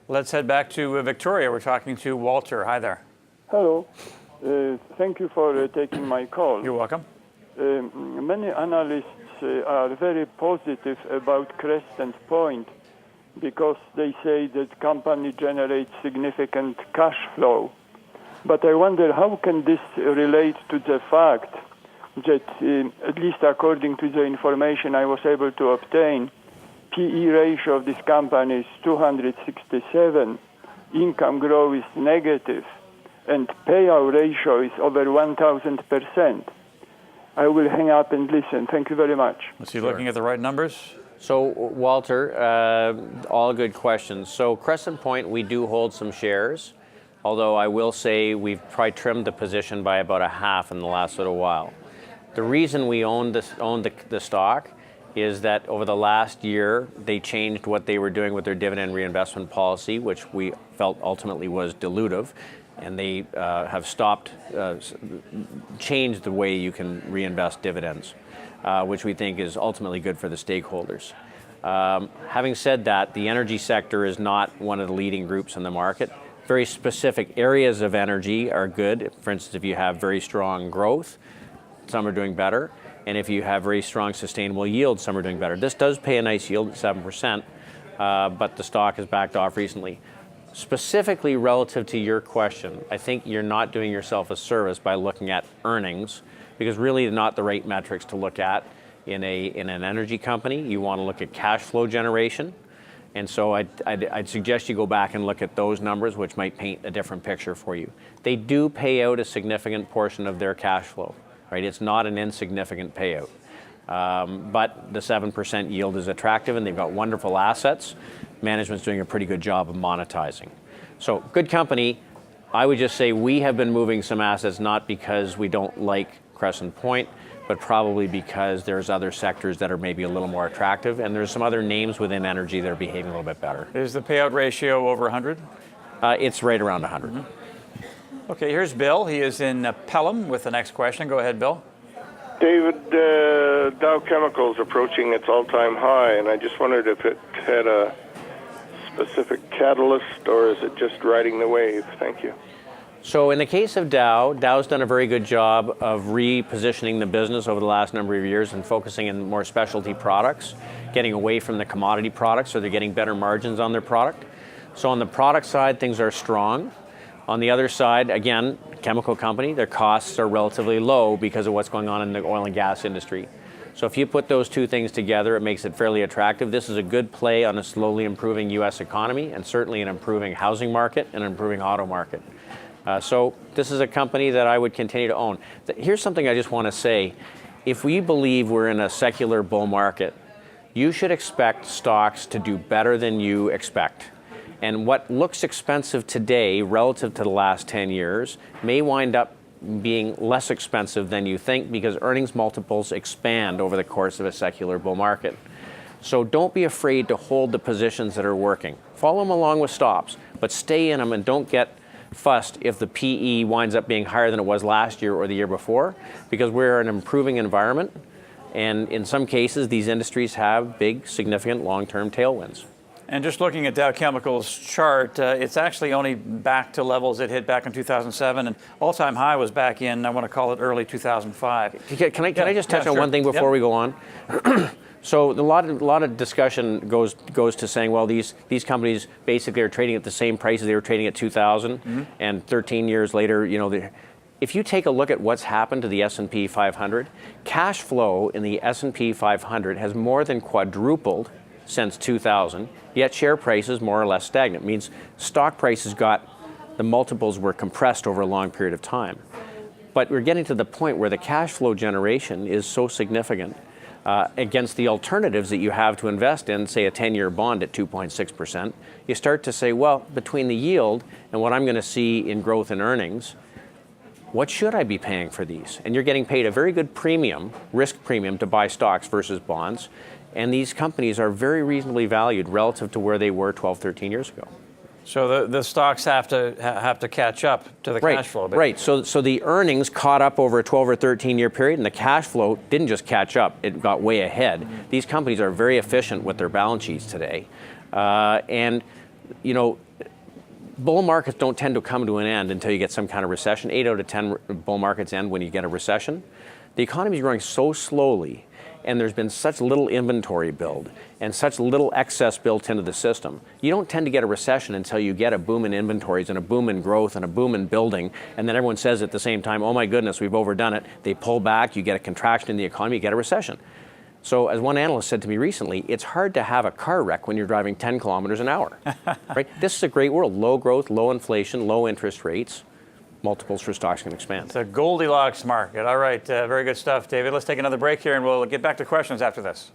Let's head back to Victoria. We're talking to Walter. Hi there. Hello. Thank you for taking my call. You're welcome. Many analysts are very positive about Crescent Point because they say that company generates significant cash flow. But I wonder how can this relate to the fact that, at least according to the information I was able to obtain, PE ratio of this company is 267, income growth is negative, and payout ratio is over 1,000%. I will hang up and listen. Thank you very much. Was he looking at the right numbers? So, Walter, all good questions. So, Crescent Point, we do hold some shares, although I will say we've probably trimmed the position by about a half in the last little while. The reason we own the stock is that over the last year, they changed what they were doing with their dividend reinvestment policy, which we felt ultimately was dilutive. And they have changed the way you can reinvest dividends, which we think is ultimately good for the stakeholders. Having said that, the energy sector is not one of the leading groups in the market. Very specific areas of energy are good. For instance, if you have very strong growth, some are doing better. And if you have very strong sustainable yield, some are doing better. This does pay a nice yield at 7%, but the stock has backed off recently. Specifically relative to your question, I think you're not doing yourself a service by looking at earnings, because really they're not the right metrics to look at in an energy company. You want to look at cash flow generation. And so I'd suggest you go back and look at those numbers, which might paint a different picture for you. They do pay out a significant portion of their cash flow, right? It's not an insignificant payout. But the 7% yield is attractive, and they've got wonderful assets. Management's doing a pretty good job of monetizing. So good company. I would just say we have been moving some assets not because we don't like Crescent Point, but probably because there's other sectors that are maybe a little more attractive, and there's some other names within energy that are behaving a little bit better. Is the payout ratio over 100? It's right around 100. Mm-hmm. Okay, here's Bill. He is in Pelham with the next question. Go ahead, Bill. David, Dow Chemicals approaching its all-time high, and I just wondered if it had a specific catalyst, or is it just riding the wave? Thank you. So in the case of Dow's done a very good job of repositioning the business over the last number of years and focusing in more specialty products, getting away from the commodity products, so they're getting better margins on their product. So on the product side, things are strong. On the other side, again, chemical company, their costs are relatively low because of what's going on in the oil and gas industry. So if you put those two things together, it makes it fairly attractive. This is a good play on a slowly improving U.S. economy, and certainly an improving housing market and an improving auto market. So this is a company that I would continue to own. Here's something I just want to say. If we believe we're in a secular bull market, you should expect stocks to do better than you expect. And what looks expensive today relative to the last 10 years may wind up being less expensive than you think, because earnings multiples expand over the course of a secular bull market. So don't be afraid to hold the positions that are working. Follow them along with stops, but stay in them and don't get fussed if the PE winds up being higher than it was last year or the year before, because we're in an improving environment. And in some cases, these industries have big, significant long-term tailwinds. And just looking at Dow Chemical's chart, it's actually only back to levels it hit back in 2007, and all-time high was back in, I want to call it early 2005. Can I just touch on one thing before we go on? So a lot of discussion goes to saying, well, these companies basically are trading at the same prices they were trading at 2000, and 13 years later, if you take a look at what's happened to the S&P 500, cash flow in the S&P 500 has more than quadrupled since 2000, yet share prices more or less stagnant. It means stock prices the multiples were compressed over a long period of time. But we're getting to the point where the cash flow generation is so significant against the alternatives that you have to invest in, say a 10-year bond at 2.6%, you start to say, well, between the yield and what I'm going to see in growth in earnings, what should I be paying for these? And you're getting paid a very good premium, risk premium, to buy stocks versus bonds. And these companies are very reasonably valued relative to where they were 12, 13 years ago. So the stocks have to catch up to the cash flow. Right. So the earnings caught up over a 12 or 13 year period, and the cash flow didn't just catch up; it got way ahead. These companies are very efficient with their balance sheets today, and bull markets don't tend to come to an end until you get some kind of recession. 8 out of 10 bull markets end when you get a recession. The economy is growing so slowly, and there's been such little inventory build and such little excess built into the system. You don't tend to get a recession until you get a boom in inventories and a boom in growth and a boom in building, and then everyone says at the same time, oh my goodness, we've overdone it. They pull back, you get a contraction in the economy, you get a recession. So as one analyst said to me recently, it's hard to have a car wreck when you're driving 10 kilometers an hour. Right? This is a great world. Low growth, low inflation, low interest rates. Multiples for stocks can expand. It's a Goldilocks market. All right, very good stuff, David. Let's take another break here, and we'll get back to questions after this.